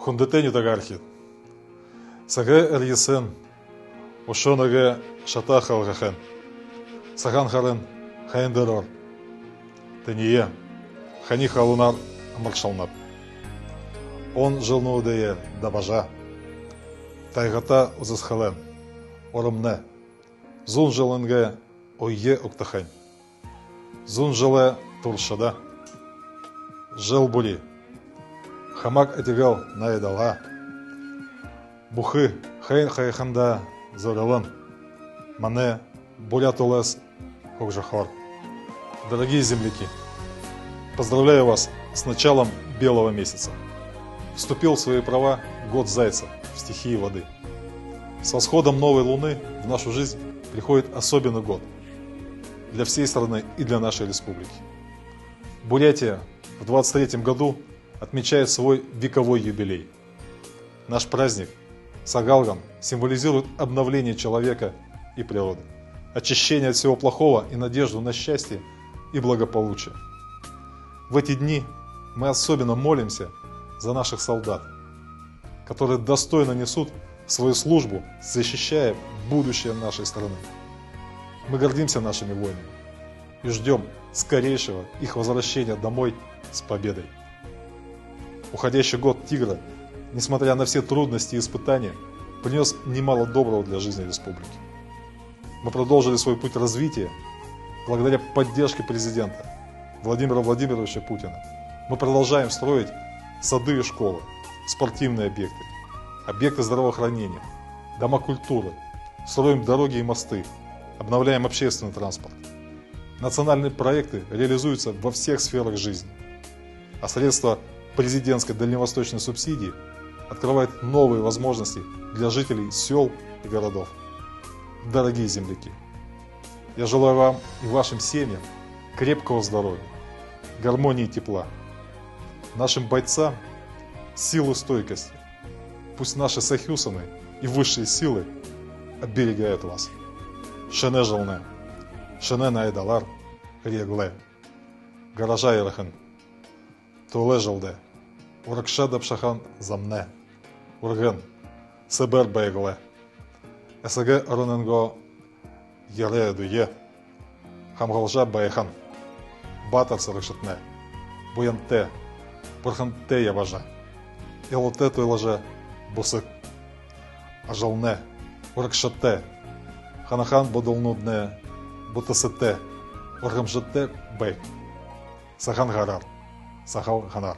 Хундетеню тагархит. Саге эрьесен, ушонаге шатахалгахен. Саган харен хаендерор. Тение, хани халунар амаршалнап. Он жил нудее дабажа. Тайгата узасхален. Оромне. Зун жиленге ойе уктахен. Зун жиле туршада. Жил були. Хамак этигал наедала. Бухы хайн хайханда зоралан. Мане буля толес хокжахор. Дорогие земляки, поздравляю вас с началом белого месяца. Вступил в свои права год Зайца в стихии воды. С восходом новой луны в нашу жизнь приходит особенный год для всей страны и для нашей республики. Бурятия в 23 году отмечает свой вековой юбилей. Наш праздник Сагалган символизирует обновление человека и природы, очищение от всего плохого и надежду на счастье и благополучие. В эти дни мы особенно молимся за наших солдат, которые достойно несут свою службу, защищая будущее нашей страны. Мы гордимся нашими воинами и ждем скорейшего их возвращения домой с победой. Уходящий год Тигра, несмотря на все трудности и испытания, принес немало доброго для жизни республики. Мы продолжили свой путь развития благодаря поддержке президента Владимира Владимировича Путина. Мы продолжаем строить сады и школы, спортивные объекты, объекты здравоохранения, дома культуры, строим дороги и мосты, обновляем общественный транспорт. Национальные проекты реализуются во всех сферах жизни, а средства президентской дальневосточной субсидии открывают новые возможности для жителей сел и городов. Дорогие земляки, я желаю вам и вашим семьям крепкого здоровья, гармонии и тепла, нашим бойцам силы и стойкости. Пусть наши сахюсаны и высшие силы оберегают вас. Шене жалне, шене найдалар, регле, гаража ирахен, туле жалде, уракша дапшахан замне, урген, себер бейгле, эсеге роненго яре дуе, хамгалжа байхан, батар сарышетне, буянте, бурханте яважа, елоте туйлаже бусык, ажалне, уракшате, ханахан бодолнудне, бутасете, ургамжете бей, сахан гарар, сахал ханар.